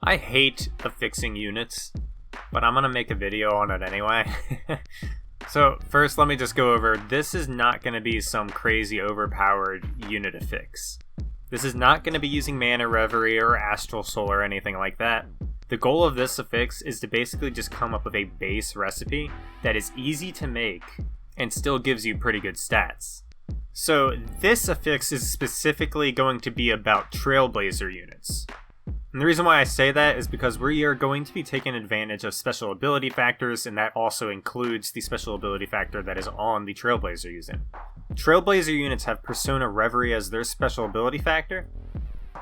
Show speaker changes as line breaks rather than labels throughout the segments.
I hate affixing units, but I'm gonna make a video on it anyway. So first let me just go over, this is not gonna be some crazy overpowered unit affix. This is not gonna be using Mana Reverie or Astral Soul or anything like that. The goal of this affix is to basically just come up with a base recipe that is easy to make and still gives you pretty good stats. So this affix is specifically going to be about Trailblazer units. And the reason why I say that is because we are going to be taking advantage of special ability factors, and that also includes the special ability factor that is on the Trailblazer unit. Trailblazer units have Persona Reverie as their special ability factor.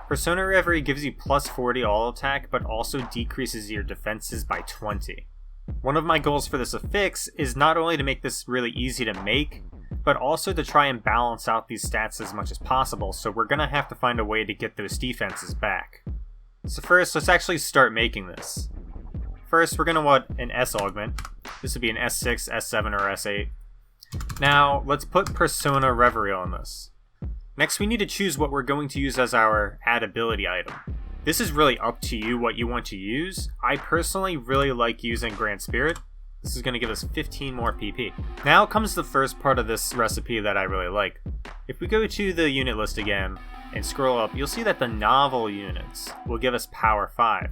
Persona Reverie gives you plus 40 all attack, but also decreases your defenses by 20. One of my goals for this affix is not only to make this really easy to make, but also to try and balance out these stats as much as possible, so we're going to have to find a way to get those defenses back. So first, let's actually start making this. First, we're going to want an S Augment. This would be an S6, S7, or S8. Now, let's put Persona Reverie on this. Next, we need to choose what we're going to use as our add ability item. This is really up to you what you want to use. I personally really like using Grand Spirit. This is going to give us 15 more PP. Now comes the first part of this recipe that I really like. If we go to the unit list again, and scroll up, you'll see that the novel units will give us power 5.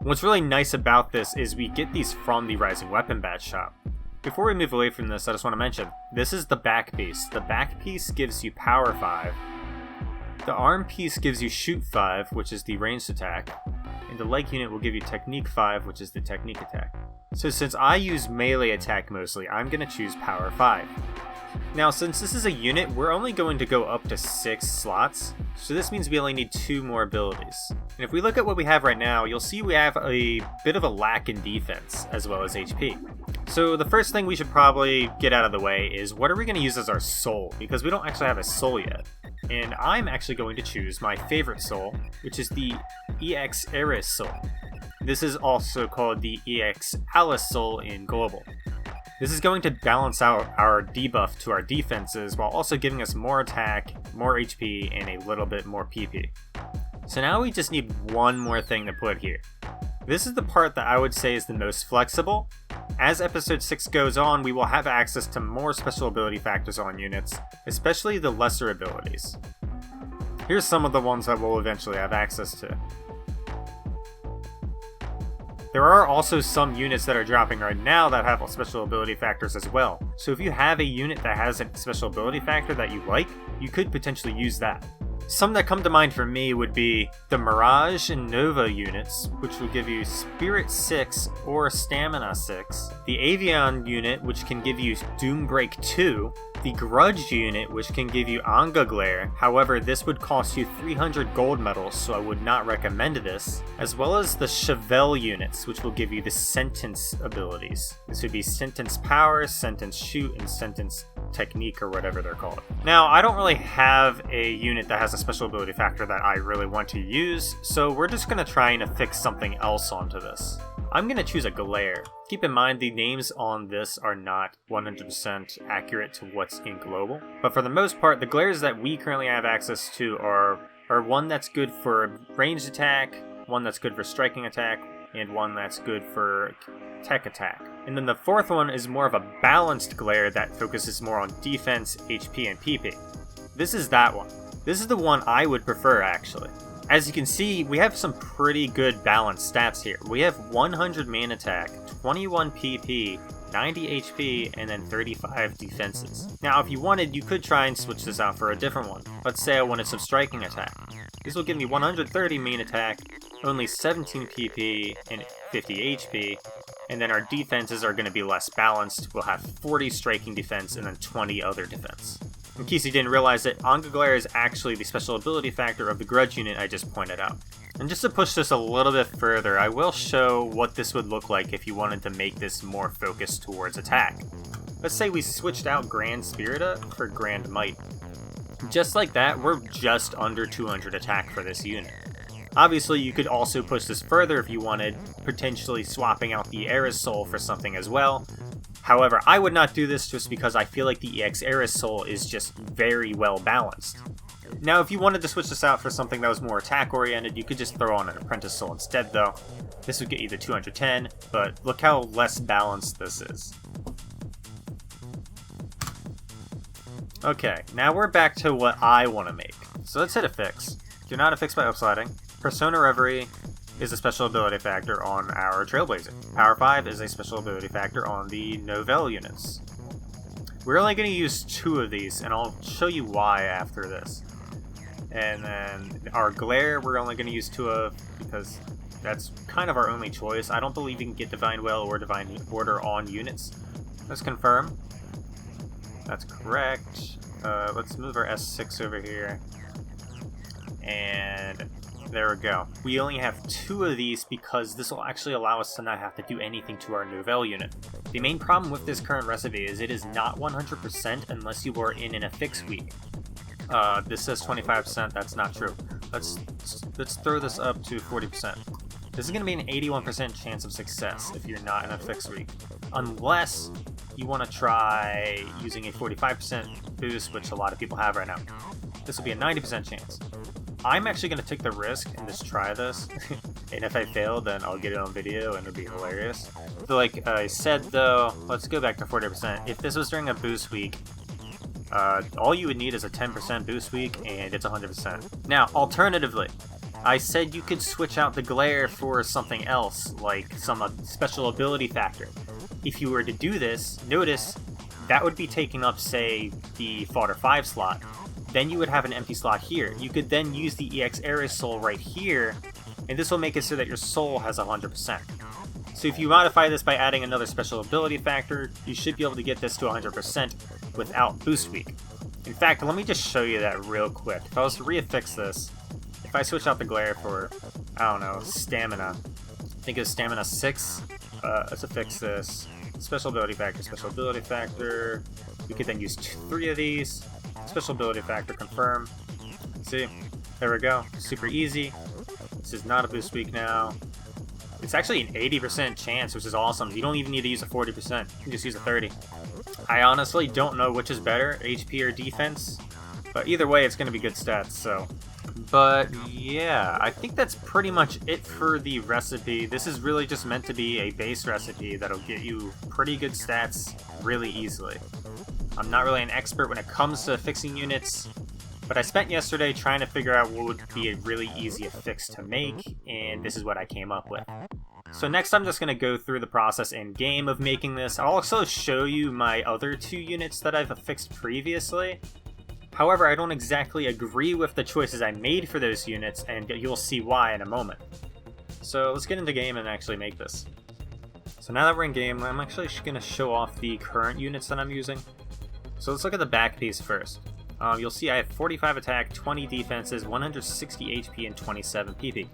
What's really nice about this is we get these from the Rising Weapon Bat shop. Before we move away from this, I just want to mention, this is the back piece. The back piece gives you power 5. The arm piece gives you shoot 5, which is the ranged attack. And the leg unit will give you technique 5, which is the technique attack. So since I use melee attack mostly, I'm going to choose power 5. Now, since this is a unit, we're only going to go up to 6 slots, so this means we only need 2 more abilities. And if we look at what we have right now, you'll see we have a bit of a lack in defense, as well as HP. So the first thing we should probably get out of the way is, what are we going to use as our soul? Because we don't actually have a soul yet. And I'm actually going to choose my favorite soul, which is the EX Ares soul. This is also called the EX Alice soul in Global. This is going to balance out our debuff to our defenses while also giving us more attack, more HP, and a little bit more PP. So now we just need one more thing to put here. This is the part that I would say is the most flexible. As episode 6 goes on, we will have access to more special ability factors on units, especially the lesser abilities. Here's some of the ones that we'll eventually have access to. There are also some units that are dropping right now that have special ability factors as well. So if you have a unit that has a special ability factor that you like, you could potentially use that. Some that come to mind for me would be the Mirage and Nova units, which will give you Spirit 6 or Stamina 6. The Avion unit, which can give you Doombreak 2. The Grudge unit, which can give you Ange Glare, however this would cost you 300 gold medals, so I would not recommend this, as well as the Chevelle units, which will give you the Sentence abilities. This would be Sentence Power, Sentence Shoot, and Sentence Technique, or whatever they're called. Now, I don't really have a unit that has a special ability factor that I really want to use, so we're just going to try and affix something else onto this. I'm going to choose a Glare. Keep in mind the names on this are not 100% accurate to what's in Global, but for the most part, the Glares that we currently have access to are one that's good for ranged attack, one that's good for striking attack, and one that's good for tech attack. And then the fourth one is more of a balanced Glare that focuses more on defense, HP, and PP. This is that one. This is the one I would prefer, actually. As you can see, we have some pretty good balanced stats here. We have 100 main attack, 21 PP, 90 HP, and then 35 defenses. Now, if you wanted, you could try and switch this out for a different one. Let's say I wanted some striking attack. This will give me 130 main attack, only 17 PP, and 50 HP, and then our defenses are going to be less balanced. We'll have 40 striking defense and then 20 other defense. In case you didn't realize it, Ange Glare is actually the special ability factor of the Grudge unit I just pointed out. And just to push this a little bit further, I will show what this would look like if you wanted to make this more focused towards attack. Let's say we switched out Grand Spirita for Grand Might. Just like that, we're just under 200 attack for this unit. Obviously, you could also push this further if you wanted, potentially swapping out the Ares Soul for something as well. However, I would not do this just because I feel like the EX Ares Soul is just very well balanced. Now, if you wanted to switch this out for something that was more attack-oriented, you could just throw on an Apprentice Soul instead, though. This would get you the 210, but look how less balanced this is. Okay, now we're back to what I want to make. So let's hit Affix. Do not affix by upslotting. Persona Reverie is a special ability factor on our Trailblazer. Power 5 is a special ability factor on the Novell units. We're only going to use 2 of these, and I'll show you why after this. And then our Glare, we're only going to use 2 of, because that's kind of our only choice. I don't believe you can get Divine Will or Divine Order on units. Let's confirm. That's correct. Let's move our S6 over here. And there we go. We only have 2 of these because this will actually allow us to not have to do anything to our Novell unit. The main problem with this current recipe is it is not 100% unless you are in an Affix week. This says 25%, that's not true. Let's throw this up to 40%. This is going to be an 81% chance of success if you're not in a Affix week. Unless you want to try using a 45% boost, which a lot of people have right now. This will be a 90% chance. I'm actually going to take the risk and just try this, and if I fail, then I'll get it on video and it'll be hilarious. So like I said though, let's go back to 40%. If this was during a boost week, all you would need is a 10% boost week, and it's 100%. Now, alternatively, I said you could switch out the Glare for something else, like some special ability factor. If you were to do this, notice that would be taking up, say, the Fodder 5 slot. Then you would have an empty slot here. You could then use the EX Ares Soul right here, and this will make it so that your soul has 100%. So if you modify this by adding another special ability factor, you should be able to get this to 100% without boost week. In fact, let me just show you that real quick. If I was to reaffix this, if I switch out the Glare for, I don't know, Stamina, I think it's Stamina 6, let's affix this. Special ability factor, we could then use 3 of these. Special ability factor, confirm. See, there we go. Super easy. This is not a boost week now. It's actually an 80% chance, which is awesome. You don't even need to use a 40%. You can just use a 30. I honestly don't know which is better, HP or defense. But either way, it's going to be good stats, so. But yeah, I think that's pretty much it for the recipe. This is really just meant to be a base recipe that'll get you pretty good stats really easily. I'm not really an expert when it comes to fixing units, but I spent yesterday trying to figure out what would be a really easy affix to make, and this is what I came up with. So next I'm just going to go through the process in game of making this. I'll also show you my other 2 units that I've affixed previously. However, I don't exactly agree with the choices I made for those units, and you'll see why in a moment. So let's get into game and actually make this. So now that we're in game, I'm actually going to show off the current units that I'm using. So let's look at the back piece first. You'll see I have 45 attack, 20 defenses, 160 HP, and 27 PP.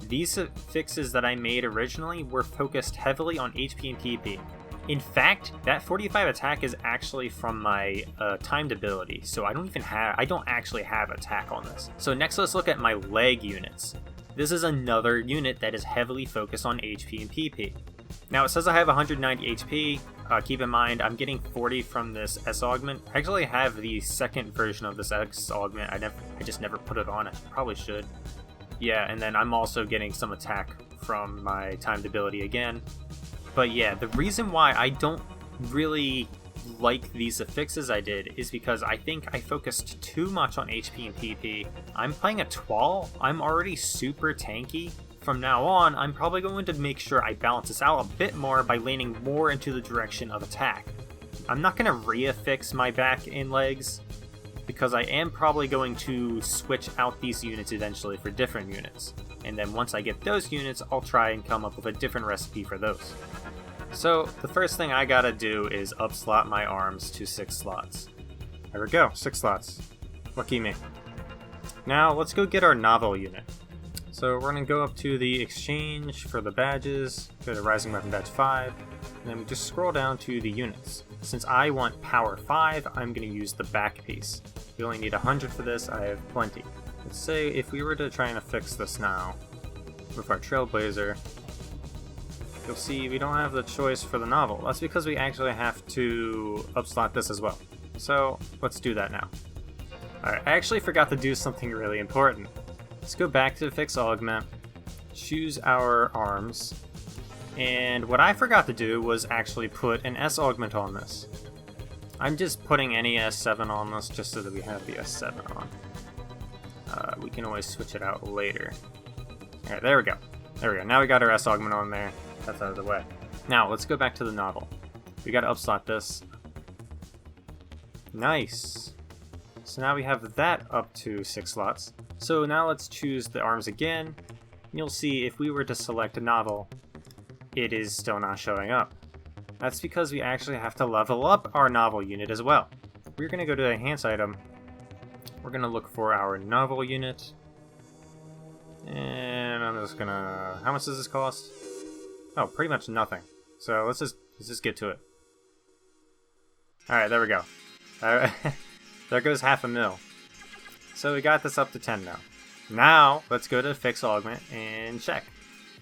These fixes that I made originally were focused heavily on HP and PP. In fact, that 45 attack is actually from my timed ability, so I don't actually have attack on this. So next let's look at my leg units. This is another unit that is heavily focused on HP and PP. Now it says I have 190 HP. Keep in mind, I'm getting 40 from this S Augment. I actually have the second version of this S Augment. I just never put it on. I probably should. Yeah, and then I'm also getting some attack from my timed ability again. But yeah, the reason why I don't really like these affixes I did is because I think I focused too much on HP and PP. I'm playing a Twal. I'm already super tanky. From now on, I'm probably going to make sure I balance this out a bit more by leaning more into the direction of attack. I'm not going to re-affix my back and legs, because I am probably going to switch out these units eventually for different units. And then once I get those units, I'll try and come up with a different recipe for those. So the first thing I gotta do is upslot my arms to 6 slots. There we go, 6 slots. Lucky me. Now let's go get our novel unit. So we're going to go up to the exchange for the badges, go to Rising Weapon Badge 5, and then we just scroll down to the units. Since I want Power 5, I'm going to use the back piece. We only need 100 for this, I have plenty. Let's say if we were to try and affix this now with our Trailblazer, you'll see we don't have the choice for the novel. That's because we actually have to upslot this as well. So let's do that now. Alright, I actually forgot to do something really important. Let's go back to Affix Augment, choose our arms, and what I forgot to do was actually put an S Augment on this. I'm just putting any S7 on this just so that we have the S7 on. We can always switch it out later. Alright, there we go. There we go. Now we got our S Augment on there. That's out of the way. Now, let's go back to the novel. We gotta upslot this. Nice. So now we have that up to 6 slots. So now let's choose the arms again. You'll see if we were to select a novel, it is still not showing up. That's because we actually have to level up our novel unit as well. We're gonna go to Enhance Item. We're gonna look for our novel unit. And I'm just gonna... How much does this cost? Oh, pretty much nothing. So let's just get to it. Alright, there we go. There goes $500,000. So we got this up to 10 now. Now, let's go to Affix Augment and check.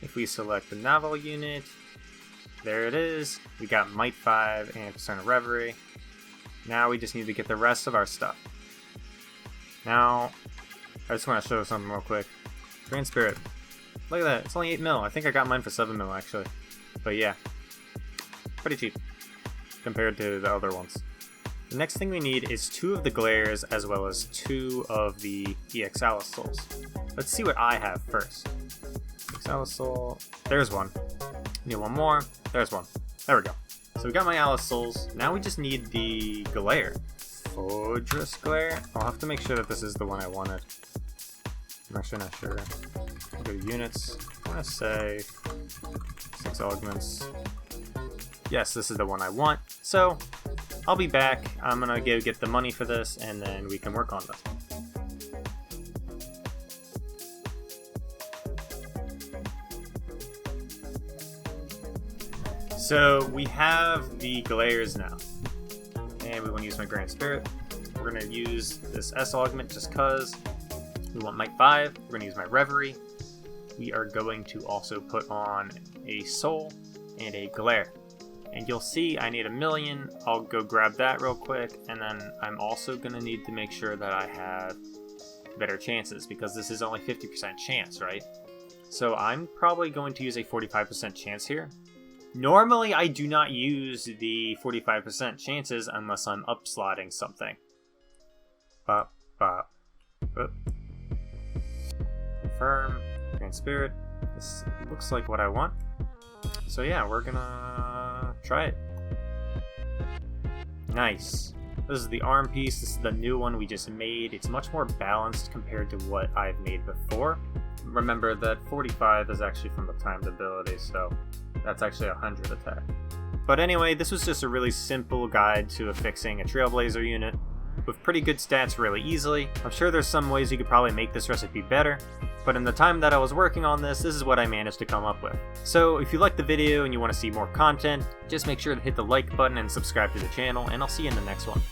If we select the novel unit, there it is. We got Might 5 and Percent of Reverie. Now we just need to get the rest of our stuff. Now, I just want to show something real quick. Grand Spirit. Look at that, it's only 8 mil. I think I got mine for 7 mil actually. But yeah, pretty cheap compared to the other ones. The next thing we need is 2 of the glares as well as 2 of the EX Alice Souls. Let's see what I have first. EX Alice Soul, there's one. Need one more, there's one. There we go. So we got my Alice Souls. Now we just need the glare. Fortress Glare. I'll have to make sure that this is the one I wanted. I'm actually not sure. Go to units. I want to say 6 augments. Yes, this is the one I want. So I'll be back. I'm gonna go get the money for this, and then we can work on this. So we have the glares now, and we want to use my Grand Spirit. We're gonna use this S Augment just cause. We want Might 5. We're gonna use my Reverie. We are going to also put on a Soul and a Glare. And you'll see I need 1 million. I'll go grab that real quick, and then I'm also gonna need to make sure that I have better chances because this is only 50% chance, right? So I'm probably going to use a 45% chance here. Normally I do not use the 45% chances unless I'm upslotting something. Confirm, Grand Spirit. This looks like what I want. So yeah, we're gonna try it. Nice. This is the arm piece. This is the new one we just made. It's much more balanced compared to what I've made before. Remember that 45 is actually from the timed ability, so that's actually 100 attack. But anyway, this was just a really simple guide to affixing a Trailblazer unit with pretty good stats really easily. I'm sure there's some ways you could probably make this recipe better, but in the time that I was working on this is what I managed to come up with. So if you liked the video and you want to see more content, just make sure to hit the like button and subscribe to the channel, and I'll see you in the next one.